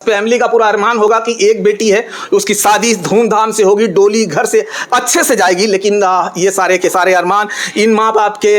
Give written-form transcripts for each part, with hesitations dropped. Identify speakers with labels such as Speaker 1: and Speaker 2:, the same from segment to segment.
Speaker 1: Family का पूरा अरमान होगा कि एक बेटी है, उसकी शादी धूमधाम से होगी, डोली घर से अच्छे से जाएगी। लेकिन ये सारे के सारे अरमान इन माँ बाप के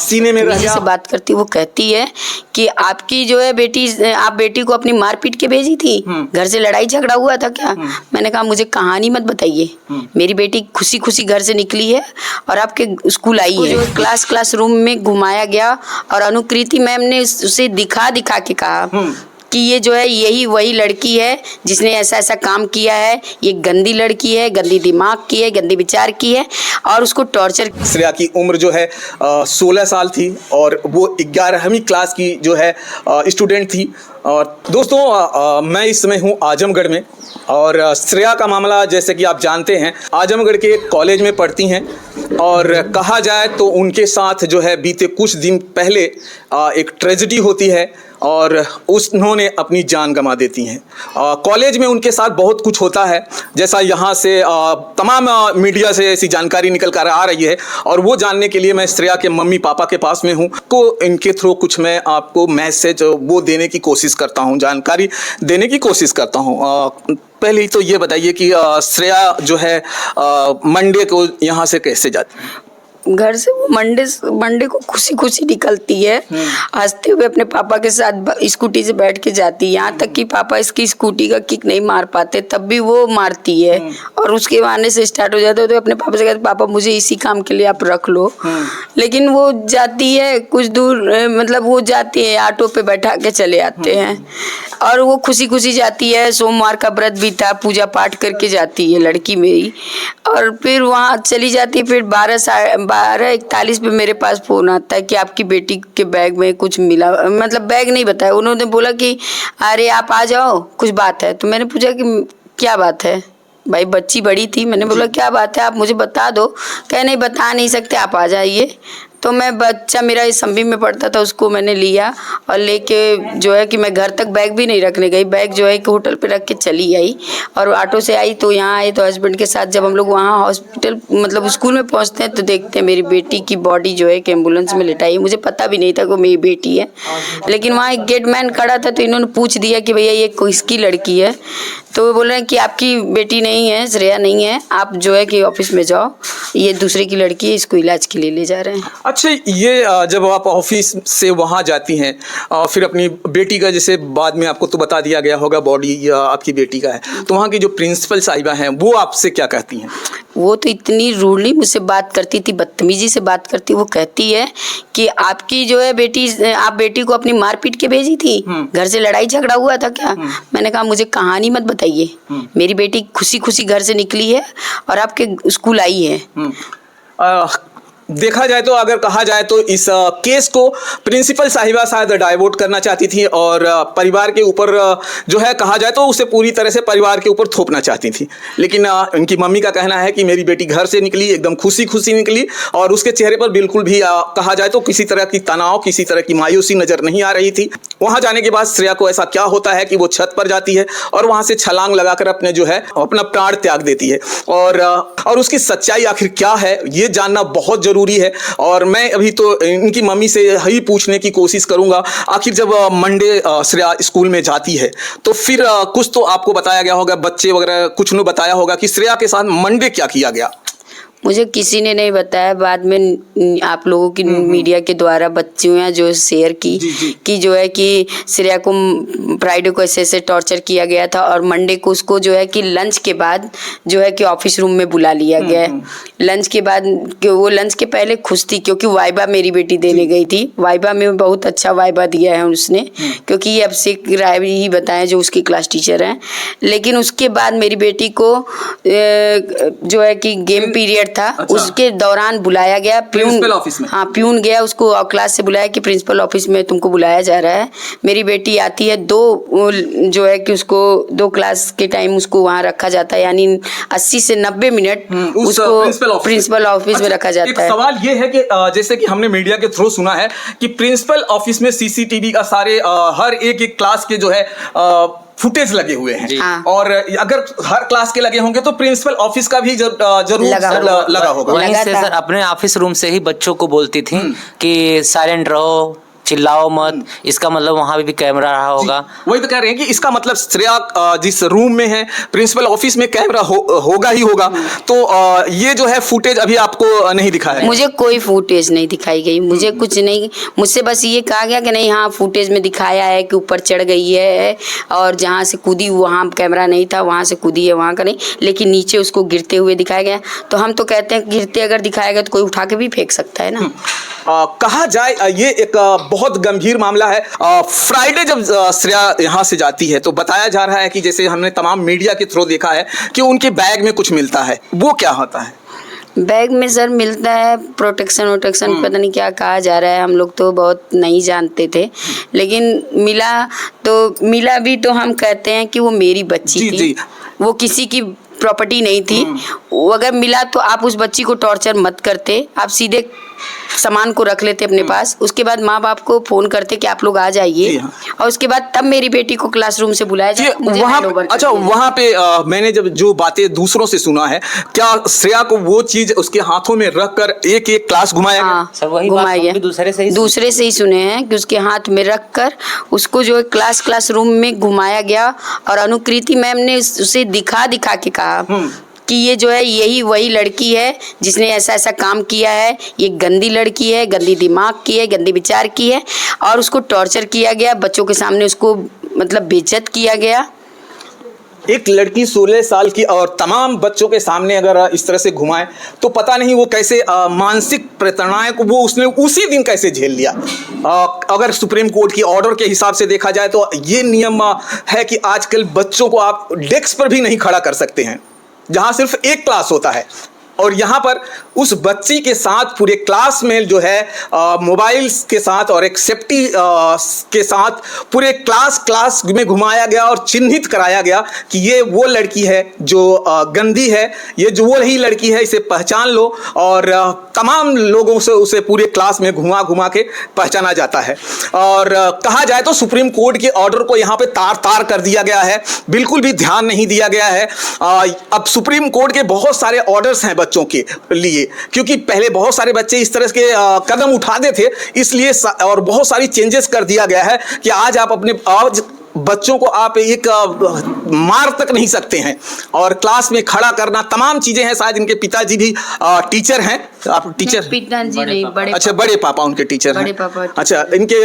Speaker 1: सीने में रह गया।
Speaker 2: से बात करती वो कहती है कि आपकी जो है बेटी, आप बेटी को अपनी मारपीट के भेजी थी, घर से लड़ाई झगड़ा हुआ था क्या? मैंने कहा मुझे कहानी मत बताइए, मेरी बेटी खुशी खुशी घर से निकली है और आपके स्कूल आई है। जो क्लास रूम में घुमाया गया और अनुकृति मैम ने उसे दिखा दिखा के कहा कि ये जो है यही वही लड़की है जिसने ऐसा ऐसा काम किया है, ये गंदी लड़की है, गंदी दिमाग की है, गंदी विचार की है और उसको टॉर्चर।
Speaker 1: श्रेया की उम्र जो है 16 साल थी और वो 11वीं क्लास की जो है स्टूडेंट थी। और दोस्तों मैं इस समय हूँ आजमगढ़ में और श्रेया का मामला जैसे कि आप जानते हैं आजमगढ़ के एक कॉलेज में पढ़ती हैं और कहा जाए तो उनके साथ जो है बीते कुछ दिन पहले एक ट्रेजेडी होती है और उन्होंने अपनी जान गंवा देती हैं। कॉलेज में उनके साथ बहुत कुछ होता है, जैसा यहाँ से तमाम मीडिया से ऐसी जानकारी निकल कर आ रही है और वो जानने के लिए मैं श्रेया के मम्मी पापा के पास में हूँ को इनके थ्रू कुछ मैं आपको मैसेज वो देने की कोशिश करता हूँ, जानकारी देने की कोशिश करता हूँ। पहले तो ये बताइए कि श्रेया जो है मंडे को यहाँ से कैसे जाती है?
Speaker 2: घर से वो मंडे को खुशी खुशी निकलती है, हंसते हुए अपने पापा के साथ स्कूटी से बैठ के जाती है। यहाँ तक कि पापा इसकी स्कूटी का किक नहीं मार पाते तब भी वो मारती है और उसके बहाने से स्टार्ट हो जाता है। तो अपने पापा से कहते पापा मुझे इसी काम के लिए आप रख लो। लेकिन वो जाती है कुछ दूर, मतलब वो जाती है ऑटो पे बैठा के चले आते हैं और वो खुशी खुशी जाती है। सोमवार का व्रत भी था, पूजा पाठ करके जाती है लड़की मेरी और फिर वहाँ चली जाती है। फिर 12:41 पे मेरे पास फ़ोन आता है कि आपकी बेटी के बैग में कुछ मिला, मतलब बैग नहीं बताया, उन्होंने बोला कि अरे आप आ जाओ कुछ बात है। तो मैंने पूछा कि क्या बात है भाई, बच्ची बड़ी थी, मैंने बोला क्या बात है आप मुझे बता दो। कह नहीं बता नहीं सकते, आप आ जाइए। तो मैं बच्चा मेरा इस संबी में पढ़ता था, उसको मैंने लिया और लेके जो है कि मैं घर तक बैग भी नहीं रखने गई, बैग जो है कि होटल पे रख के चली आई और ऑटो से आई। तो यहाँ आए तो हस्बैंड के साथ जब हम लोग वहाँ हॉस्पिटल मतलब स्कूल में पहुँचते हैं तो देखते हैं मेरी बेटी की बॉडी जो है कि एम्बुलेंस में लिटाई है। मुझे पता भी नहीं था कि मेरी बेटी है, लेकिन वहाँ एक गेटमैन खड़ा था तो इन्होंने पूछ दिया कि भैया ये किसकी लड़की है। तो वो बोल रहे हैं कि आपकी बेटी नहीं है, श्रेया नहीं है, आप जो है कि ऑफिस में जाओ, ये दूसरे की लड़की है, इसको इलाज के लिए ले जा रहे हैं।
Speaker 1: अच्छा, ये जब आप ऑफिस से वहाँ जाती हैं फिर अपनी बेटी का, जैसे बाद में आपको तो बता दिया गया होगा बॉडी आपकी बेटी का है, तो वहाँ की जो प्रिंसिपल साहिबा हैं वो आपसे क्या कहती हैं?
Speaker 2: वो तो इतनी रूडली मुझसे बात करती थी, बदतमीजी से बात करती। वो कहती है कि आपकी जो है बेटी, आप बेटी को अपनी मारपीट के भेजी थी, घर से लड़ाई झगड़ा हुआ था क्या? मैंने कहा मुझे कहानी मत बताइए, मेरी बेटी खुशी खुशी घर से निकली है और आपके स्कूल आई है।
Speaker 1: देखा जाए तो, अगर कहा जाए तो इस केस को प्रिंसिपल साहिबा शायद डाइवर्ट करना चाहती थी और परिवार के ऊपर जो है कहा जाए तो उसे पूरी तरह से परिवार के ऊपर थोपना चाहती थी। लेकिन उनकी मम्मी का कहना है कि मेरी बेटी घर से निकली एकदम खुशी खुशी निकली और उसके चेहरे पर बिल्कुल भी कहा जाए तो किसी तरह की तनाव, किसी तरह की मायूसी नजर नहीं आ रही थी। वहाँ जाने के बाद श्रेया को ऐसा क्या होता है कि वो छत पर जाती है और वहाँ से छलांग लगाकर अपने जो है अपना प्राण त्याग देती है और उसकी सच्चाई आखिर क्या है ये जानना बहुत जरूरी है। और मैं अभी तो इनकी मम्मी से ही पूछने की कोशिश करूंगा, आखिर जब मंडे श्रेया स्कूल में जाती है तो फिर कुछ तो आपको बताया गया होगा, बच्चे वगैरह कुछ ने बताया होगा कि श्रेया के साथ मंडे क्या किया गया?
Speaker 2: मुझे किसी ने नहीं बताया, बाद में आप लोगों की मीडिया के द्वारा बच्चियाँ जो शेयर की कि जो है कि श्रेया को फ्राइडे को ऐसे टॉर्चर किया गया था और मंडे को उसको जो है कि लंच के बाद जो है कि ऑफिस रूम में बुला लिया गया है। लंच के बाद वो लंच के पहले खुश थी क्योंकि वाइबा मेरी बेटी देने गई थी, वाइबा में बहुत अच्छा वाइबा दिया है उसने, क्योंकि ये अभिषेक राय ही बताएं जो उसकी क्लास टीचर हैं। लेकिन उसके बाद मेरी बेटी को जो है कि गेम पीरियड था,
Speaker 1: अच्छा।
Speaker 2: उसके दौरान बुलाया गया
Speaker 1: प्रिंसिपल ऑफिस में।
Speaker 2: हाँ, प्यून गया उसको क्लास से बुलाया कि प्रिंसिपल ऑफिस में तुमको बुलाया जा रहा है। मेरी बेटी आती है, जो है कि उसको 2 क्लास के टाइम उसको वहाँ रखा जाता है, यानी 80 से 90 मिनट उसको प्रिंसिपल ऑफिस में रखा जाता है।
Speaker 1: सवाल ये है कि जैसे कि हमने मीडिया के थ्रू सुना है कि प्रिंसिपल ऑफिस में सीसीटीवी का सारे हर एक क्लास के जो है फुटेज लगे हुए हैं।
Speaker 2: हाँ।
Speaker 1: और अगर हर क्लास के लगे होंगे तो प्रिंसिपल ऑफिस का भी जरूर लगा होगा।
Speaker 3: वहीं से सर अपने ऑफिस रूम से ही बच्चों को बोलती थी कि साइलेंट रहो, चिल्लाओ मत, इसका मतलब वहाँ भी कैमरा रहा होगा।
Speaker 1: वही तो कह रहे हैं कि इसका मतलब श्रेया जिस रूम में है, प्रिंसिपल ऑफिस में कैमरा होगा ही होगा। तो ये जो है फुटेज अभी आपको नहीं दिखा है?
Speaker 2: मुझे कोई फुटेज नहीं दिखाई गई, मुझे कुछ नहीं, मुझसे बस ये कहा गया कि नहीं हाँ फुटेज में दिखाया है कि ऊपर चढ़ गई है और जहाँ से कूदी वहाँ कैमरा नहीं था, वहाँ से कूदी है वहाँ का नहीं, लेकिन नीचे उसको गिरते हुए दिखाया गया। तो हम तो कहते हैं गिरते अगर दिखाया गया तो कोई उठा के भी फेंक सकता है ना।
Speaker 1: कहा जाए ये एक बहुत गंभीर मामला है। फ्राइडे जब श्रेया यहाँ से जाती है तो बताया जा रहा है कि जैसे हमने तमाम मीडिया के थ्रू देखा है कि उनके बैग में कुछ मिलता है, वो क्या होता है?
Speaker 2: बैग में सर मिलता है प्रोटेक्शन पता नहीं क्या कहा जा रहा है, हम लोग तो बहुत नहीं जानते थे, लेकिन मिला भी तो हम कहते हैं कि वो मेरी बच्ची थी, वो किसी की प्रॉपर्टी नहीं थी। वो अगर मिला तो आप उस बच्ची को टॉर्चर मत करते, आप सीधे सामान को रख लेते अपने पास, उसके बाद माँ बाप को फोन करते कि आप लोग आ जाइए, और उसके बाद तब मेरी बेटी को क्लासरूम से बुलाया जाए।
Speaker 1: अच्छा, वहाँ पे मैंने जब जो बातें दूसरों से सुना है, क्या श्रेया को वो चीज उसके हाथों में रख कर एक एक क्लास घुमाया गया?
Speaker 2: घुमाया गया, दूसरे से ही सुने हैं कि उसके हाथ में रख कर उसको जो है क्लास रूम में घुमाया गया, और अनुकृति मैम ने उसे दिखा के कहा कि ये जो है यही वही लड़की है जिसने ऐसा ऐसा काम किया है, ये गंदी लड़की है, गंदी दिमाग की है, गंदी विचार की है, और उसको टॉर्चर किया गया, बच्चों के सामने उसको मतलब बेइज्जत किया गया।
Speaker 1: एक लड़की 16 साल की और तमाम बच्चों के सामने अगर इस तरह से घुमाए तो पता नहीं वो कैसे मानसिक प्रताड़नाएं को वो उसने उसी दिन कैसे झेल लिया। अगर सुप्रीम कोर्ट की ऑर्डर के हिसाब से देखा जाए तो ये नियम है कि आजकल बच्चों को आप डेस्क पर भी नहीं खड़ा कर सकते हैं, जहां सिर्फ एक क्लास होता है, और यहाँ पर उस बच्ची के साथ पूरे क्लास में जो है मोबाइल्स के साथ और एक सेफ्टी के साथ पूरे क्लास में घुमाया गया और चिन्हित कराया गया कि ये वो लड़की है जो गंदी है, ये जो वो ही लड़की है, इसे पहचान लो, और तमाम लोगों से उसे पूरे क्लास में घुमा के पहचाना जाता है। और कहा जाए तो सुप्रीम कोर्ट के ऑर्डर को यहाँ पे तार कर दिया गया है, बिल्कुल भी ध्यान नहीं दिया गया है। अब सुप्रीम कोर्ट के बहुत सारे ऑर्डर्स हैं बच्चों के लिए, क्योंकि पहले बहुत सारे बच्चे इस तरह के कदम उठाते थे, इसलिए और बहुत सारी चेंजेस कर दिया गया है कि आज आप आज बच्चों को आप एक मार तक नहीं सकते हैं, और क्लास में खड़ा करना तमाम चीजें हैं। शायद इनके पिताजी भी टीचर हैं। आप टीचर?
Speaker 2: पिताजी नहीं, बड़े
Speaker 1: अच्छा, बड़े पापा उनके टीचर हैं। अच्छा, इनके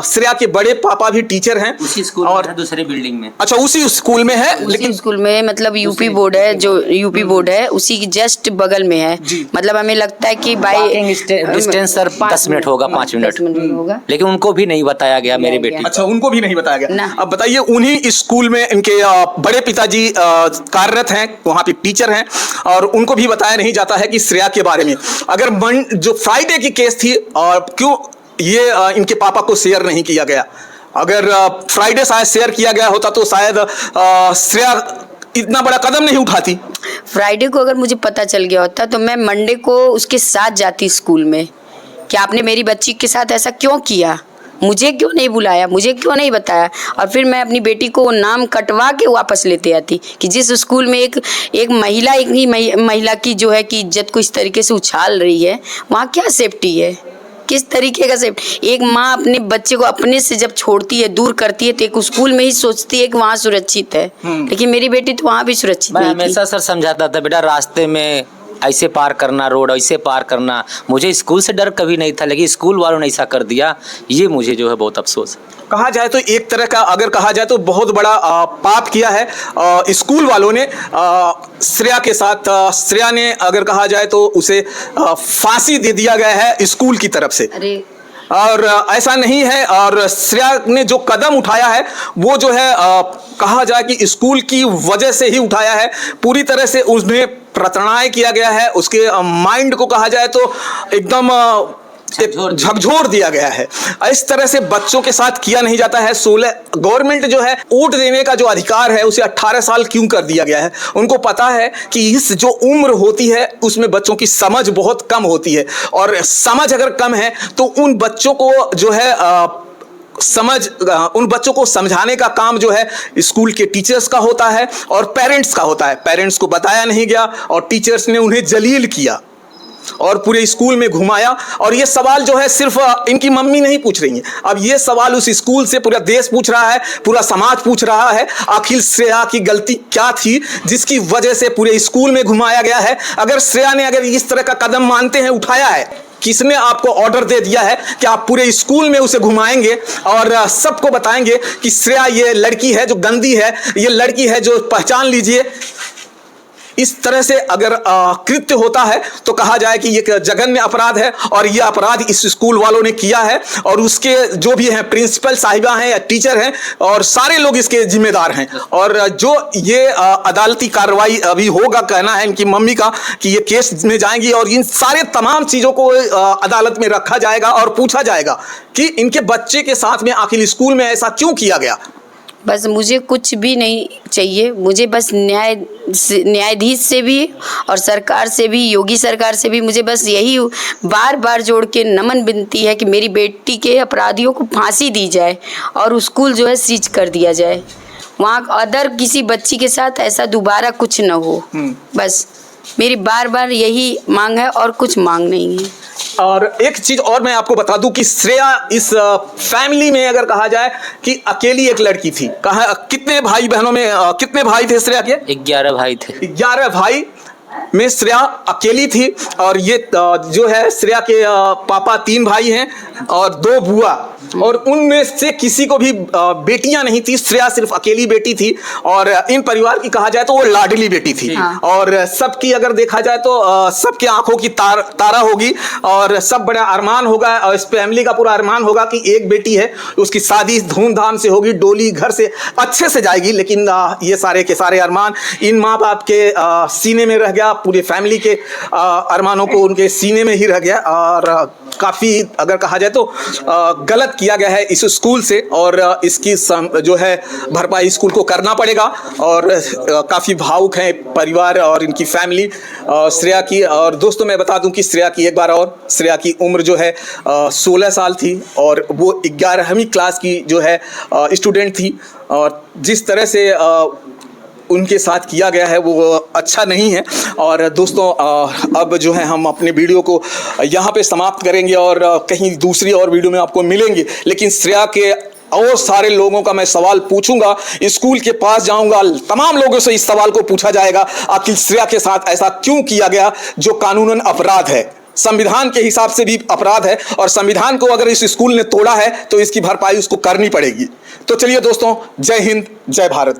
Speaker 1: श्रेया के बड़े पापा भी टीचर हैं
Speaker 3: उसी स्कूल और दूसरे बिल्डिंग में।
Speaker 1: अच्छा, उसी स्कूल में है,
Speaker 2: लेकिन स्कूल में मतलब यूपी बोर्ड है, जो यूपी बोर्ड है उसी की जस्ट बगल में है। मतलब हमें लगता है कि बाई
Speaker 3: डिस्टेंस सर 10 मिनट होगा, 5 मिनट होगा, लेकिन उनको भी नहीं बताया गया मेरी बेटी।
Speaker 1: अच्छा, उनको भी नहीं बताया गया। अब बताइए, उन्हीं स्कूल में इनके बड़े पिताजी कार्यरत हैं, वहां पे टीचर हैं, और उनको भी बताया नहीं जाता है कि श्रेया के बारे में। अगर जो फ्राइडे की केस थी, और क्यों ये इनके पापा को शेयर नहीं किया गया? अगर फ्राइडे शायद शेयर किया गया होता तो शायद श्रेया इतना बड़ा कदम नहीं उठाती।
Speaker 2: फ्राइडे को अगर मुझे पता चल गया होता तो मैं मंडे को उसके साथ जाती स्कूल में कि आपने मेरी बच्ची के साथ ऐसा क्यों किया, मुझे क्यों नहीं बुलाया, मुझे क्यों नहीं बताया, और फिर मैं अपनी बेटी को नाम कटवा के वापस लेते आती कि जिस स्कूल में एक महिला, एक ही महिला की जो है कि इज्जत को इस तरीके से उछाल रही है, वहाँ क्या सेफ्टी है, किस तरीके का सेफ्टी? एक माँ अपने बच्चे को अपने से जब छोड़ती है, दूर करती है, तो एक स्कूल में ही सोचती है कि वहाँ सुरक्षित है, लेकिन मेरी बेटी तो वहाँ भी सुरक्षित नहीं थी।
Speaker 3: मैं हमेशा सर समझाता था, बेटा रास्ते में ऐसे पार करना, रोड ऐसे पार करना। मुझे स्कूल से डर कभी नहीं था, लेकिन स्कूल वालों ने ऐसा कर दिया, ये मुझे जो है बहुत अफसोस है।
Speaker 1: कहा जाए तो एक तरह का, अगर कहा जाए तो बहुत बड़ा पाप किया है स्कूल वालों ने श्रेया के साथ। श्रेया ने अगर कहा जाए तो उसे फांसी दे दिया गया है स्कूल की तरफ से। और ऐसा नहीं है, और श्रेया ने जो कदम उठाया है वो जो है कहा जाए कि स्कूल की वजह से ही उठाया है। पूरी तरह से उसमें प्रताड़नाएं किया गया है, उसके माइंड को कहा जाए तो एकदम झकझोर दिया गया है। इस तरह से बच्चों के साथ किया नहीं जाता है। 16 गवर्नमेंट जो है वोट देने का जो अधिकार है उसे 18 साल क्यों कर दिया गया है? उनको पता है कि इस जो उम्र होती है उसमें बच्चों की समझ बहुत कम होती है, और समझ अगर कम है तो उन बच्चों को जो है उन बच्चों को समझाने का काम जो है स्कूल के टीचर्स का होता है और पेरेंट्स का होता है। पेरेंट्स को बताया नहीं गया और टीचर्स ने उन्हें जलील किया। और पूरे स्कूल में घुमाया। और ये सवाल जो है सिर्फ इनकी मम्मी नहीं पूछ रही है, अब ये सवाल उस स्कूल से पूरा देश पूछ रहा है, पूरा समाज पूछ रहा है, आखिर श्रेया की गलती क्या थी जिसकी वजह से पूरे स्कूल में घुमाया गया है। अगर श्रेया ने अगर इस तरह का कदम मानते हैं उठाया है, किसने आपको ऑर्डर दे दिया है कि आप पूरे स्कूल में उसे घुमाएंगे और सबको बताएंगे कि श्रेया ये लड़की है जो गंदी है, ये लड़की है जो पहचान लीजिए। इस तरह से अगर कृत्य होता है तो कहा जाए कि ये जघन्य अपराध है और ये अपराध इस स्कूल वालों ने किया है और उसके जो भी हैं प्रिंसिपल साहिबा हैं या टीचर हैं और सारे लोग इसके जिम्मेदार हैं। और जो ये अदालती कार्रवाई अभी होगा, कहना है इनकी मम्मी का कि ये केस में जाएंगी और इन सारे तमाम चीज़ों को अदालत में रखा जाएगा और पूछा जाएगा कि इनके बच्चे के साथ में आखिर स्कूल में ऐसा क्यों किया गया।
Speaker 2: बस मुझे कुछ भी नहीं चाहिए, मुझे बस न्यायाधीश से भी और सरकार से भी, योगी सरकार से भी मुझे बस यही बार बार जोड़ के नमन विनती है कि मेरी बेटी के अपराधियों को फांसी दी जाए और स्कूल जो है सीज कर दिया जाए, वहाँ अदर किसी बच्ची के साथ ऐसा दोबारा कुछ न हो। बस मेरी बार बार यही मांग है और कुछ मांग नहीं है।
Speaker 1: और एक चीज और मैं आपको बता दूं कि श्रेया इस फैमिली में अगर कहा जाए कि अकेली एक लड़की थी। कहा कितने भाई बहनों में कितने भाई थे श्रेया के?
Speaker 3: 11 भाई थे।
Speaker 1: 11 भाई में श्रेया अकेली थी। और ये जो है श्रेया के पापा 3 भाई हैं और 2 बुआ, और उनमें से किसी को भी बेटियां नहीं थी, श्रेया सिर्फ अकेली बेटी थी। और इन परिवार की कहा जाए तो वो लाडली बेटी थी।
Speaker 2: हाँ।
Speaker 1: और सबकी अगर देखा जाए तो सबके आंखों की तारा होगी और सब बड़ा अरमान होगा और इस फैमिली का पूरा अरमान होगा कि एक बेटी है, उसकी शादी धूमधाम से होगी, डोली घर से अच्छे से जाएगी। लेकिन ये सारे के सारे अरमान इन माँ बाप के सीने में रह गया, पूरे फैमिली के अरमानों को उनके सीने में ही रह गया। और काफ़ी अगर कहा जाए तो गलत किया गया है इस स्कूल से और इसकी जो है भरपाई स्कूल को करना पड़ेगा। और काफ़ी भावुक हैं परिवार और इनकी फैमिली श्रेया की। और दोस्तों मैं बता दूं कि श्रेया की एक बार और श्रेया की उम्र जो है 16 साल थी और वो 11वीं क्लास की जो है स्टूडेंट थी। और जिस तरह से उनके साथ किया गया है वो अच्छा नहीं है। और दोस्तों अब जो है हम अपने वीडियो को यहाँ पे समाप्त करेंगे और कहीं दूसरी और वीडियो में आपको मिलेंगे। लेकिन श्रेया के और सारे लोगों का मैं सवाल पूछूंगा, स्कूल के पास जाऊंगा, तमाम लोगों से इस सवाल को पूछा जाएगा आखिर श्रेया के साथ ऐसा क्यों किया गया जो कानूनन अपराध है, संविधान के हिसाब से भी अपराध है। और संविधान को अगर इस स्कूल ने तोड़ा है तो इसकी भरपाई उसको करनी पड़ेगी। तो चलिए दोस्तों, जय हिंद, जय भारत।